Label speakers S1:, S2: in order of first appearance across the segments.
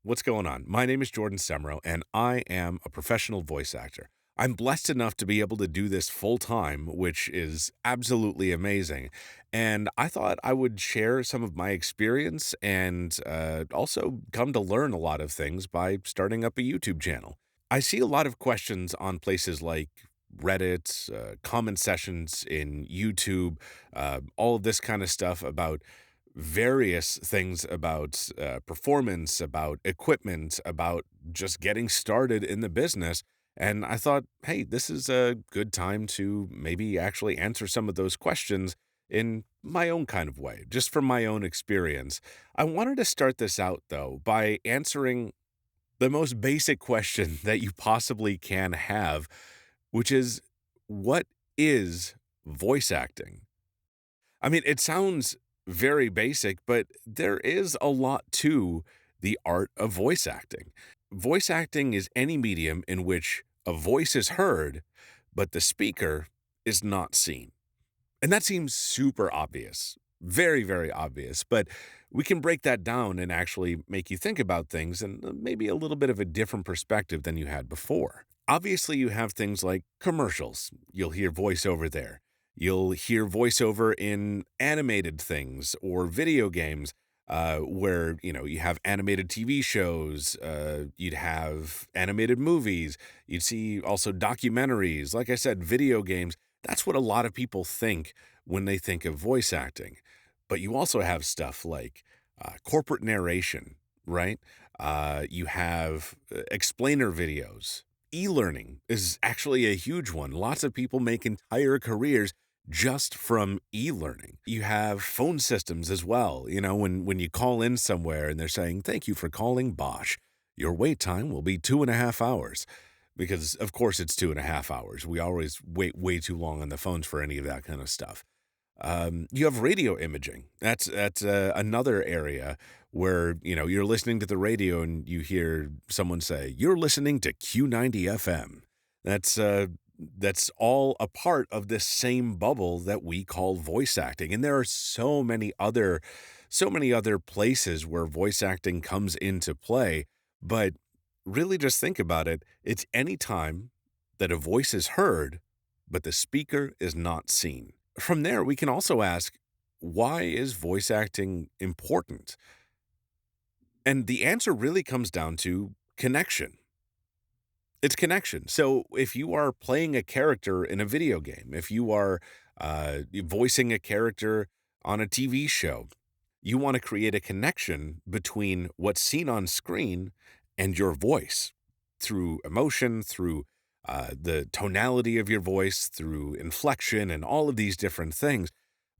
S1: What's going on? My name is Jordan Semro, and I am a professional voice actor. I'm blessed enough to be able to do this full time, which is absolutely amazing. And I thought I would share some of my experience and also come to learn a lot of things by starting up a YouTube channel. I see a lot of questions on places like Reddit, comment sessions in YouTube, all of this kind of stuff about various things about performance, about equipment, about just getting started in the business. And I thought, hey, this is a good time to maybe actually answer some of those questions in my own kind of way, just from my own experience. I wanted to start this out, though, by answering the most basic question that you possibly can have, which is what is voice acting? I mean, it sounds very basic, but there is a lot to the art of voice acting. Voice acting is any medium in which a voice is heard, but the speaker is not seen. And that seems super obvious, very, very obvious, but we can break that down and actually make you think about things in maybe a little bit of a different perspective than you had before. Obviously, you have things like commercials. You'll hear voiceover there. You'll hear voiceover in animated things or video games, where you have animated TV shows. You'd have animated movies. You'd see also documentaries. Like I said, video games. That's what a lot of people think when they think of voice acting. But you also have stuff like corporate narration, right? You have explainer videos. E-learning is actually a huge one. Lots of people make entire careers just from e-learning. You have phone systems as well. When you call in somewhere and they're saying, "Thank you for calling Bosch. Your wait time will be 2.5 hours." Because of course it's 2.5 hours. We always wait way too long on the phones for any of that kind of stuff. You have radio imaging. That's another area where you're listening to the radio and you hear someone say, "You're listening to Q90 FM." That's all a part of this same bubble that we call voice acting. And there are so many other places where voice acting comes into play. But really, just think about it. It's any time that a voice is heard, but the speaker is not seen. From there, we can also ask, why is voice acting important? And the answer really comes down to connection. It's connection. So if you are playing a character in a video game, if you are voicing a character on a TV show, you want to create a connection between what's seen on screen and your voice through emotion, through the tonality of your voice, through inflection, and all of these different things.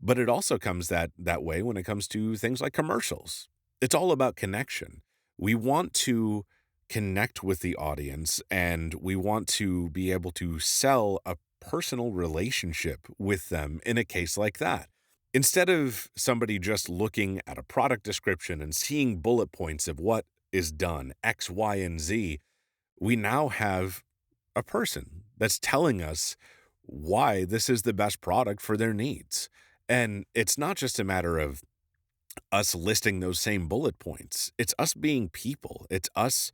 S1: But it also comes that way when it comes to things like commercials. It's all about connection. We want to connect with the audience and we want to be able to sell a personal relationship with them in a case like that. Instead of somebody just looking at a product description and seeing bullet points of what is done, X, Y, and Z, we now have a person that's telling us why this is the best product for their needs. And it's not just a matter of us listing those same bullet points, it's us being people, it's us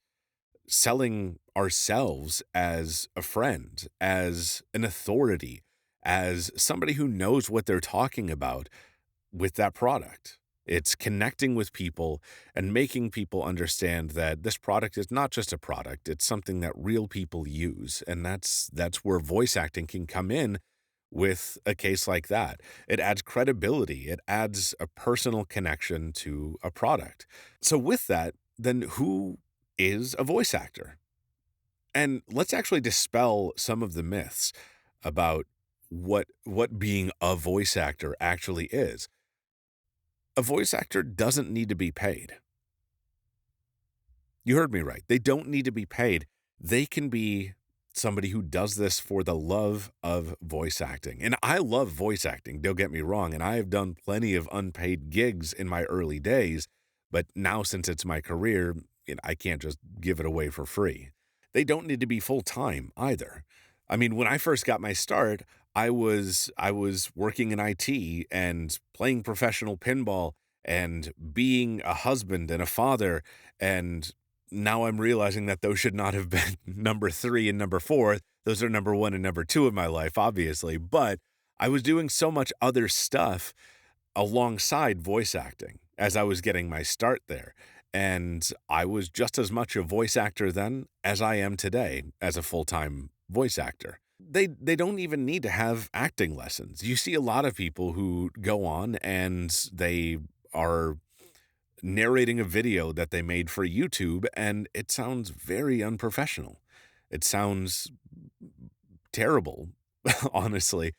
S1: selling ourselves as a friend, as an authority, as somebody who knows what they're talking about with that product. It's connecting with people and making people understand that this product is not just a product, it's something that real people use. And that's where voice acting can come in with a case like that. It adds credibility, it adds a personal connection to a product. So with that, then who is a voice actor? And let's actually dispel some of the myths about what being a voice actor actually is. A voice actor doesn't need to be paid. You heard me right. They don't need to be paid. They can be somebody who does this for the love of voice acting. And I love voice acting, don't get me wrong. And I have done plenty of unpaid gigs in my early days. But now, since it's my career, I can't just give it away for free. They don't need to be full time either. I mean, when I first got my start, I was working in IT and playing professional pinball and being a husband and a father and now I'm realizing that those should not have been number 3 and number 4. Those are number 1 and number 2 in my life, obviously, but I was doing so much other stuff alongside voice acting as I was getting my start there, and I was just as much a voice actor then as I am today as a full-time voice actor. They don't even need to have acting lessons. You see a lot of people who go on and they are narrating a video that they made for YouTube, and it sounds very unprofessional. It sounds terrible, honestly,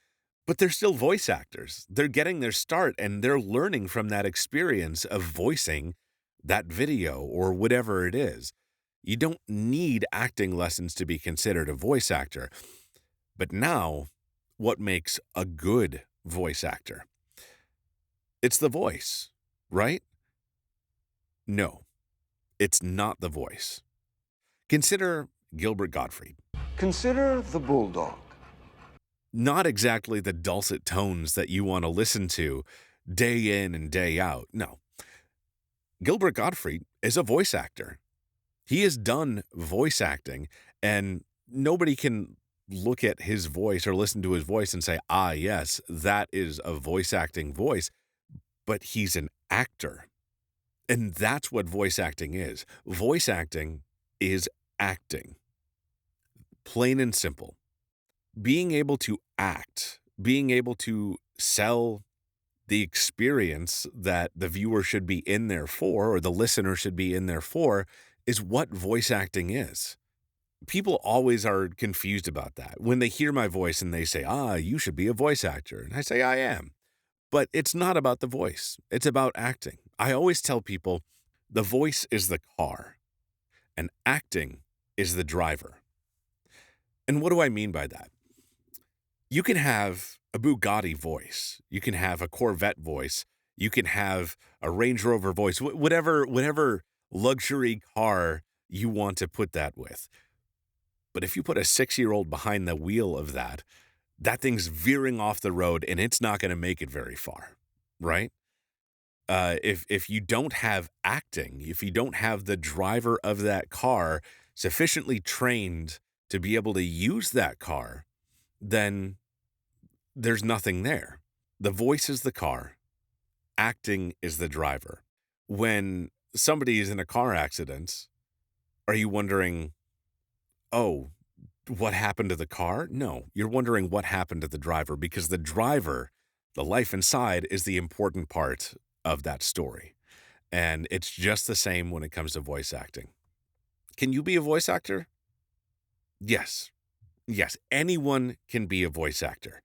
S1: but they're still voice actors. They're getting their start and they're learning from that experience of voicing that video or whatever it is. You don't need acting lessons to be considered a voice actor. But now, what makes a good voice actor? It's the voice, right? No, it's not the voice. Consider Gilbert Gottfried.
S2: Consider the bulldog.
S1: Not exactly the dulcet tones that you want to listen to day in and day out. No. Gilbert Gottfried is a voice actor. He has done voice acting, and nobody can look at his voice or listen to his voice and say, ah, yes, that is a voice acting voice, but he's an actor. And that's what voice acting is. Voice acting is acting. Plain and simple. Being able to act, being able to sell the experience that the viewer should be in there for, or the listener should be in there for, is what voice acting is. People always are confused about that. When they hear my voice and they say, ah, you should be a voice actor. And I say, I am. But it's not about the voice. It's about acting. I always tell people the voice is the car and acting is the driver. And what do I mean by that? You can have a Bugatti voice. You can have a Corvette voice. You can have a Range Rover voice, whatever luxury car you want to put that with. But if you put a 6-year-old behind the wheel of that thing's veering off the road and it's not going to make it very far, right? If you don't have acting, if you don't have the driver of that car sufficiently trained to be able to use that car, then there's nothing there. The voice is the car. Acting is the driver. When somebody is in a car accident, are you wondering, oh, what happened to the car? No, you're wondering what happened to the driver, because the driver, the life inside, is the important part of that story. And it's just the same when it comes to voice acting. Can you be a voice actor? Yes. Yes, anyone can be a voice actor.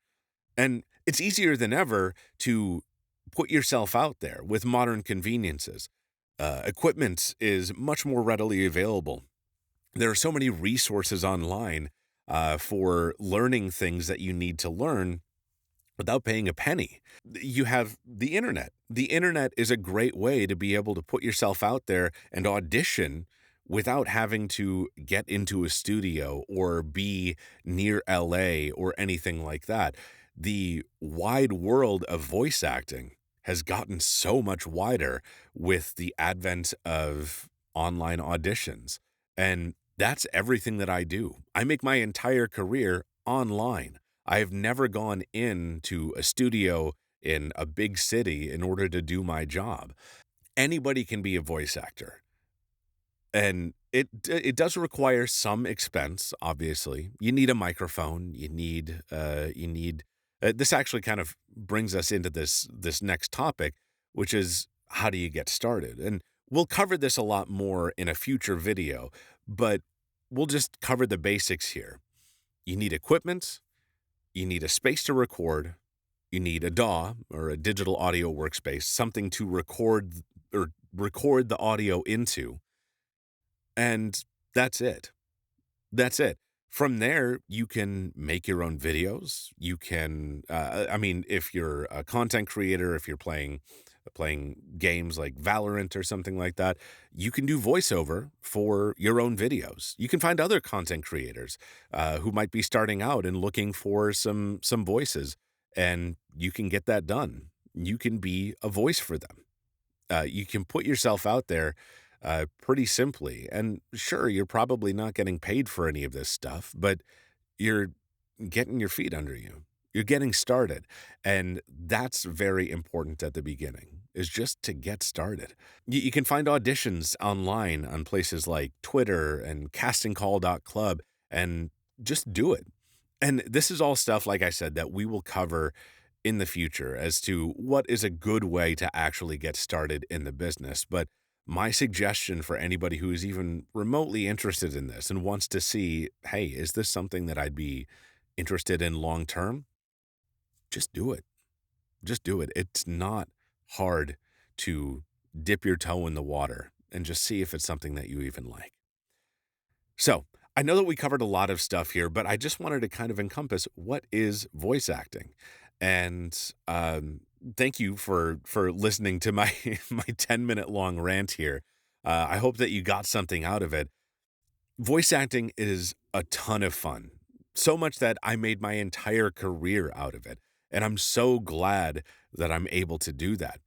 S1: And it's easier than ever to put yourself out there with modern conveniences. Equipment is much more readily available. There are so many resources online for learning things that you need to learn without paying a penny. You have the internet. The internet is a great way to be able to put yourself out there and audition without having to get into a studio or be near LA or anything like that. The wide world of voice acting has gotten so much wider with the advent of online auditions. And that's everything that I do. I make my entire career online. I have never gone into a studio in a big city in order to do my job. Anybody can be a voice actor. And it does require some expense, obviously. You need a microphone. You need this actually kind of brings us into this next topic, which is how do you get started? And we'll cover this a lot more in a future video, but we'll just cover the basics here. You need equipment. You need a space to record. You need a DAW, or a digital audio workspace, something to record the audio into. And that's it. That's it. From there, you can make your own videos. You can, if you're a content creator, if you're playing games like Valorant or something like that, you can do voiceover for your own videos. You can find other content creators who might be starting out and looking for some voices, and you can get that done. You can be a voice for them. You can put yourself out there pretty simply. And sure, you're probably not getting paid for any of this stuff, but you're getting your feet under you. You're getting started. And that's very important at the beginning, is just to get started. You can find auditions online on places like Twitter and castingcall.club and just do it. And this is all stuff, like I said, that we will cover in the future as to what is a good way to actually get started in the business. But my suggestion for anybody who is even remotely interested in this and wants to see, hey, is this something that I'd be interested in long term? Just do it. Just do it. It's not hard to dip your toe in the water and just see if it's something that you even like. So, I know that we covered a lot of stuff here, but I just wanted to kind of encompass what is voice acting. And thank you for listening to my my 10-minute long rant here. I hope that you got something out of it. Voice acting is a ton of fun. So much that I made my entire career out of it. And I'm so glad that I'm able to do that.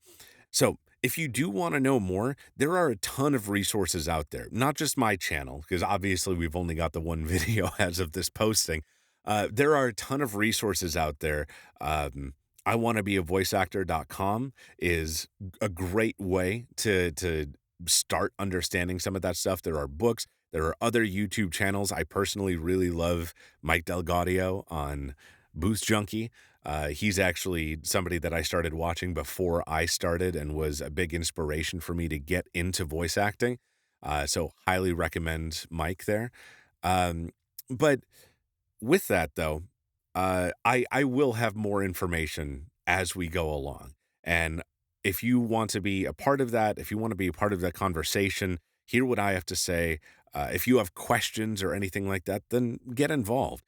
S1: So, if you do want to know more, there are a ton of resources out there, not just my channel, because obviously we've only got the one video as of this posting. There are a ton of resources out there. I want to be a voiceactor.com is a great way to start understanding some of that stuff. There are books, there are other YouTube channels. I personally really love Mike DelGaudio on Boost Junkie. He's actually somebody that I started watching before I started and was a big inspiration for me to get into voice acting. So highly recommend Mike there. But with that though, I will have more information as we go along. And if you want to be a part of that, if you want to be a part of that conversation, hear what I have to say. If you have questions or anything like that, then get involved.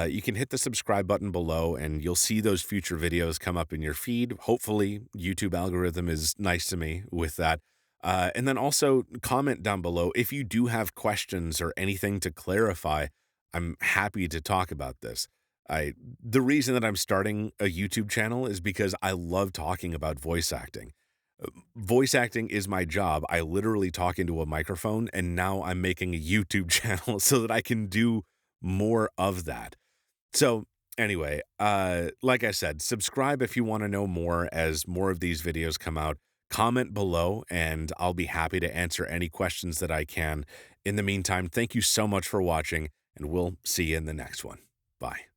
S1: You can hit the subscribe button below and you'll see those future videos come up in your feed. Hopefully, YouTube algorithm is nice to me with that. And then also comment down below if you do have questions or anything to clarify. I'm happy to talk about this. The reason that I'm starting a YouTube channel is because I love talking about voice acting. Voice acting is my job. I literally talk into a microphone, and now I'm making a YouTube channel so that I can do more of that. So anyway, like I said, subscribe if you want to know more as more of these videos come out. Comment below, and I'll be happy to answer any questions that I can. In the meantime, thank you so much for watching, and we'll see you in the next one. Bye.